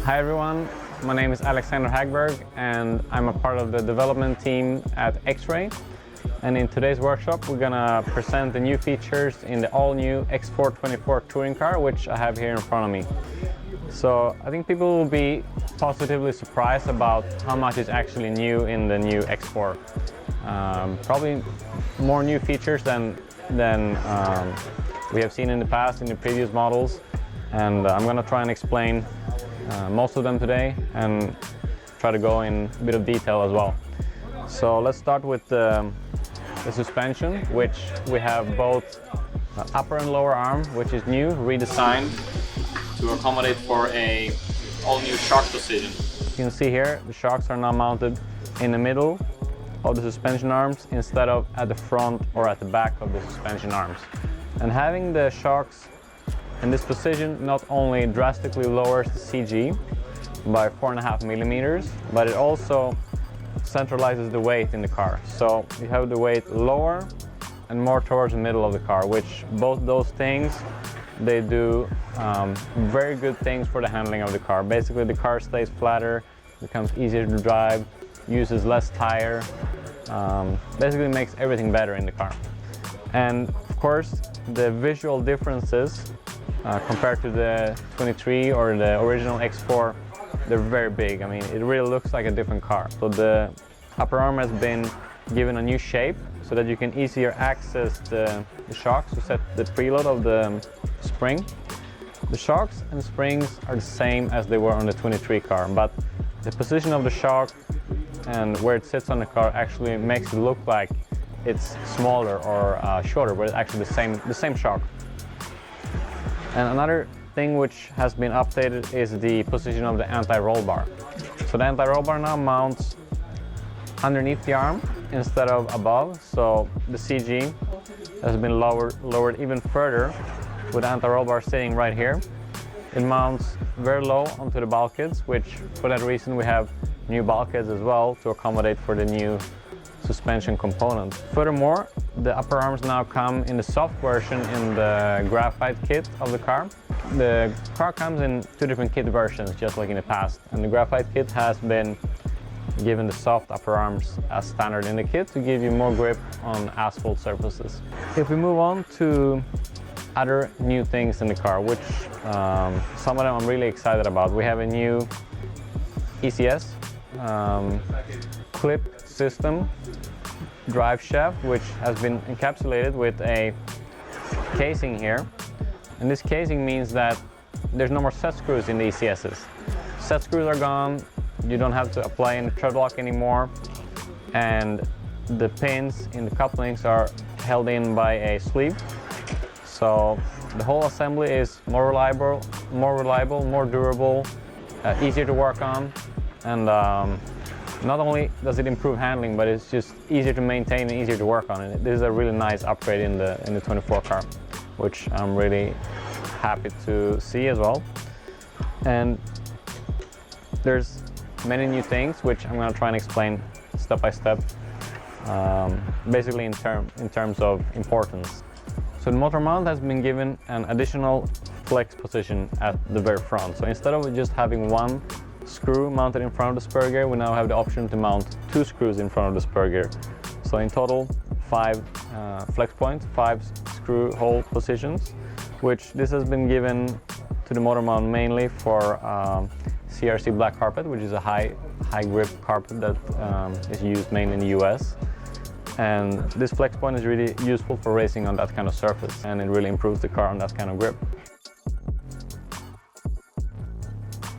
Hi everyone, my name is Alexander Hagberg and I'm a part of the development team at XRAY. And in today's workshop we're gonna present the new features in the all-new X4’24 touring car, which I have here in front of me. So I think people will be positively surprised about how much is actually new in the new X4. Probably more new features than we have seen in the past in the previous models, and I'm going to try and explain most of them today and try to go in a bit of detail as well. So let's start with the suspension, which we have both upper and lower arm, which is new, redesigned to accommodate for a all-new shock position. You can see here the shocks are now mounted in the middle of the suspension arms instead of at the front or at the back of the suspension arms. And having the shocks in this position not only drastically lowers the CG by 4.5 millimeters, but it also centralizes the weight in the car. So you have the weight lower and more towards the middle of the car, which both those things, they do very good things for the handling of the car. Basically the car stays flatter, becomes easier to drive, uses less tire, basically makes everything better in the car. And of course the visual differences compared to the 23 or the original X4, they're very big. I mean, it really looks like a different car. So the upper arm has been given a new shape so that you can easier access the shocks to set the preload of the spring. The shocks and springs are the same as they were on the 23 car, but the position of the shock and where it sits on the car actually makes it look like it's smaller or shorter, but it's actually the same shock. And another thing which has been updated is the position of the anti-roll bar. So the anti-roll bar now mounts underneath the arm instead of above, so the CG has been lowered even further with the anti-roll bar sitting right here. It mounts very low onto the bulkheads, which for that reason we have new bulkheads as well to accommodate for the new suspension component. Furthermore, the upper arms now come in the soft version in the graphite kit of the car. The car comes in two different kit versions, just like in the past, and the graphite kit has been given the soft upper arms as standard in the kit to give you more grip on asphalt surfaces. If we move on to other new things in the car, which some of them I'm really excited about. We have a new ECS clip system drive shaft, which has been encapsulated with a casing here. And this casing means that there's no more set screws in the ECSs. Set screws are gone, you don't have to apply any tread lock anymore, and the pins in the couplings are held in by a sleeve. So the whole assembly is more reliable, more durable, easier to work on, and not only does it improve handling, but it's just easier to maintain and easier to work on. And this is a really nice upgrade in the 24 car, which I'm really happy to see as well. And there's many new things which I'm going to try and explain step by step, basically in terms of importance. So the motor mount has been given an additional flex position at the very front. So instead of just having one screw mounted in front of the spur gear, we now have the option to mount two screws in front of the spur gear. So in total, 5 flex points, 5 screw hole positions, which this has been given to the motor mount mainly for CRC black carpet, which is a high grip carpet that is used mainly in the US. And this flex point is really useful for racing on that kind of surface, and it really improves the car on that kind of grip.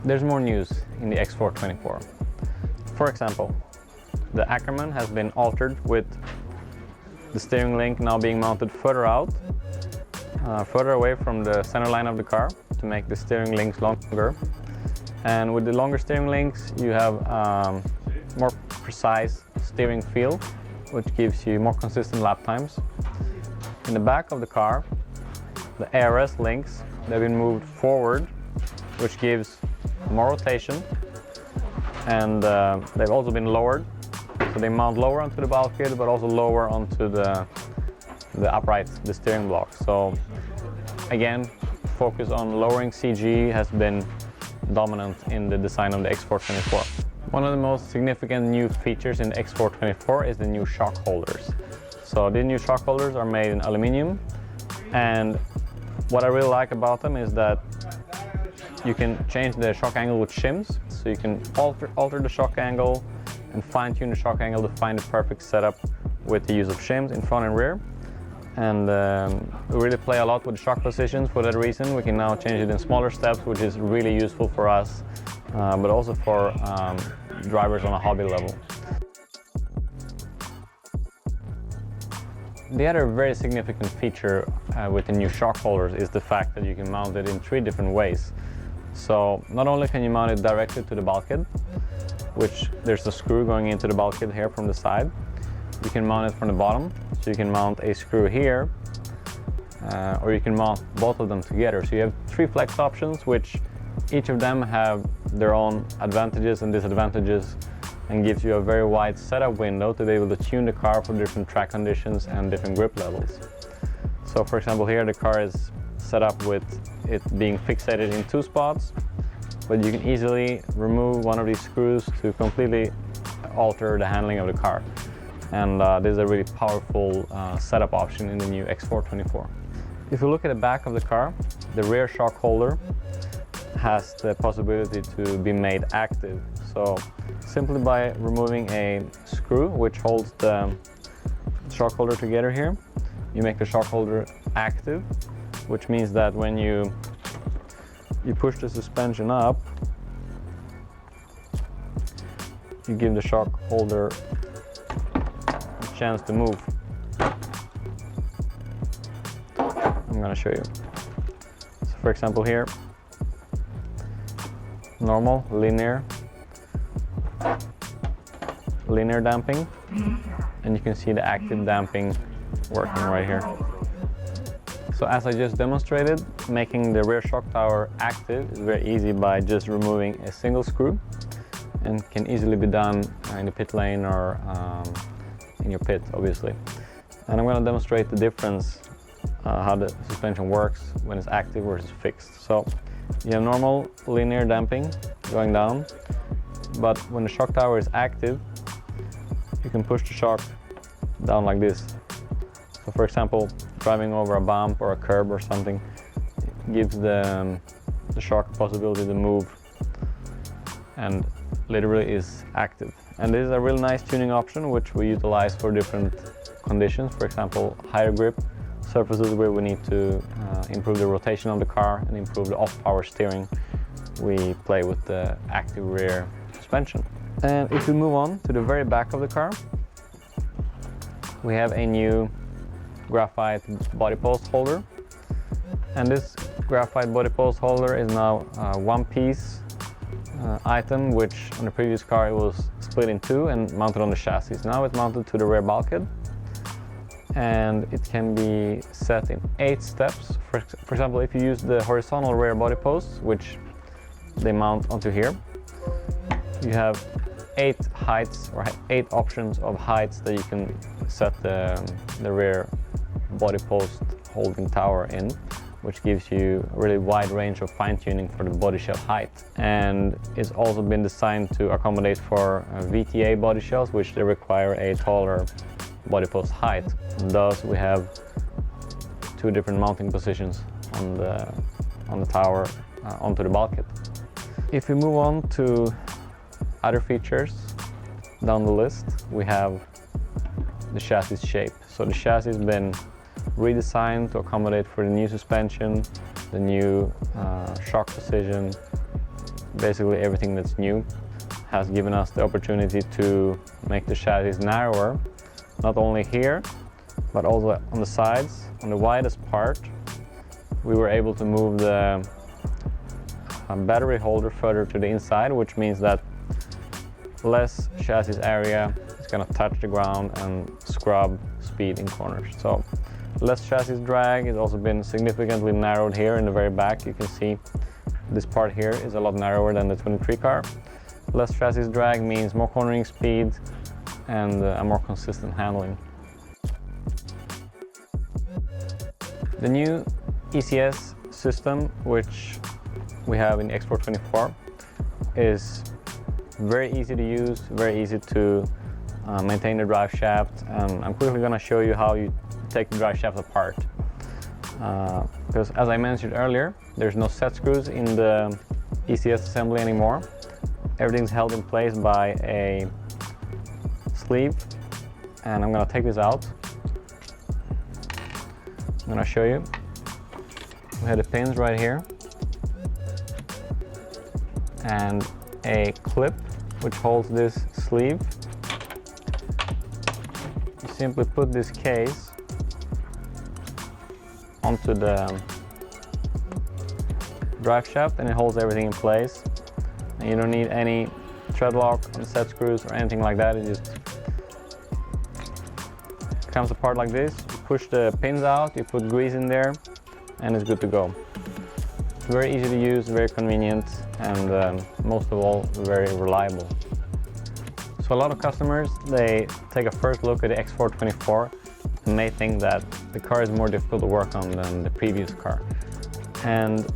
There's more news in the X4’24. For example, the Ackerman has been altered with the steering link now being mounted further out, further away from the center line of the car to make the steering links longer. And with the longer steering links, you have more precise steering feel, which gives you more consistent lap times. In the back of the car, the ARS links, they've been moved forward, which gives more rotation, and they've also been lowered, so they mount lower onto the bulkhead but also lower onto the upright, the steering block. So again, focus on lowering CG has been dominant in the design of the X4’24. One of the most significant new features in the X4’24 is the new shock holders. So the new shock holders are made in aluminum, and what I really like about them is that you can change the shock angle with shims, so you can alter the shock angle and fine-tune the shock angle to find the perfect setup with the use of shims in front and rear. And we really play a lot with the shock positions. For that reason, we can now change it in smaller steps, which is really useful for us, but also for drivers on a hobby level. The other very significant feature with the new shock holders is the fact that you can mount it in 3 different ways. So not only can you mount it directly to the bulkhead, which there's a screw going into the bulkhead here from the side. You can mount it from the bottom, so you can mount a screw here, or you can mount both of them together. So you have 3 flex options, which each of them have their own advantages and disadvantages, and gives you a very wide setup window to be able to tune the car for different track conditions and different grip levels. So for example, here the car is set up with it being fixated in 2 spots, but you can easily remove one of these screws to completely alter the handling of the car. And this is a really powerful setup option in the new X4’24. If you look at the back of the car, the rear shock holder has the possibility to be made active. So simply by removing a screw which holds the shock holder together here, you make the shock holder active, which means that when you push the suspension up, you give the shock holder a chance to move. I'm going to show you. So for example here, normal, linear damping, and you can see the active damping working right here. So as I just demonstrated, making the rear shock tower active is very easy by just removing a single screw, and can easily be done in the pit lane or in your pit, obviously. And I'm going to demonstrate the difference, how the suspension works when it's active versus fixed. So you have normal linear damping going down, but when the shock tower is active, you can push the shock down like this. So for example, driving over a bump or a curb or something, it gives the shock a possibility to move and literally is active. And this is a really nice tuning option which we utilize for different conditions. For example, higher grip surfaces where we need to improve the rotation of the car and improve the off-power steering. We play with the active rear suspension. And if we move on to the very back of the car, we have a new graphite body post holder. And this graphite body post holder is now a one-piece item, which on the previous car it was split in 2 and mounted on the chassis. Now it's mounted to the rear bulkhead, and it can be set in 8 steps. For example, if you use the horizontal rear body posts, which they mount onto here, you have 8 heights or 8 options of heights that you can set the rear body post holding tower in, which gives you a really wide range of fine-tuning for the body shell height. And it's also been designed to accommodate for VTA body shells, which they require a taller body post height. And thus we have 2 different mounting positions on the tower onto the bulkhead. If we move on to other features down the list, we have the chassis shape. So the chassis has been redesigned to accommodate for the new suspension, the new shock position. Basically everything that's new has given us the opportunity to make the chassis narrower, not only here but also on the sides. On the widest part we were able to move the battery holder further to the inside, which means that less chassis area is going to touch the ground and scrub speed in corners. So less chassis drag. It's also been significantly narrowed here in the very back. You can see this part here is a lot narrower than the 23 car. Less chassis drag means more cornering speed and a more consistent handling. The new ECS system, which we have in the X4’24 is very easy to use, very easy to maintain the drive shaft, and I'm quickly going to show you how you take the drive shaft apart. Because as I mentioned earlier, there's no set screws in the ECS assembly anymore. Everything's held in place by a sleeve, and I'm going to take this out. I'm going to show you. We have the pins right here and a clip which holds this sleeve. You simply put this case onto the drive shaft and it holds everything in place. And you don't need any thread lock on set screws or anything like that. It just comes apart like this. You push the pins out, you put grease in there, and it's good to go. It's very easy to use, very convenient, and most of all, very reliable. So a lot of customers, they take a first look at the X4’24 and may think that the car is more difficult to work on than the previous car. And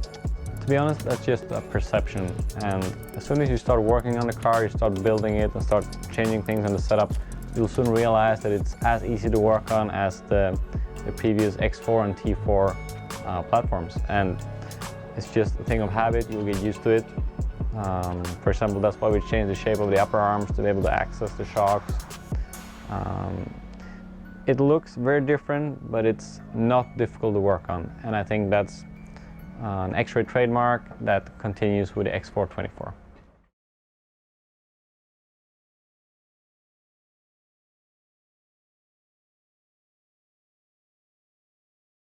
to be honest, that's just a perception. And as soon as you start working on the car, you start building it and start changing things in the setup, you'll soon realize that it's as easy to work on as the previous X4 and T4 platforms. And it's just a thing of habit, you'll get used to it. For example, that's why we changed the shape of the upper arms to be able to access the shocks. It looks very different, but it's not difficult to work on. And I think that's an X-Ray trademark that continues with the X4’24.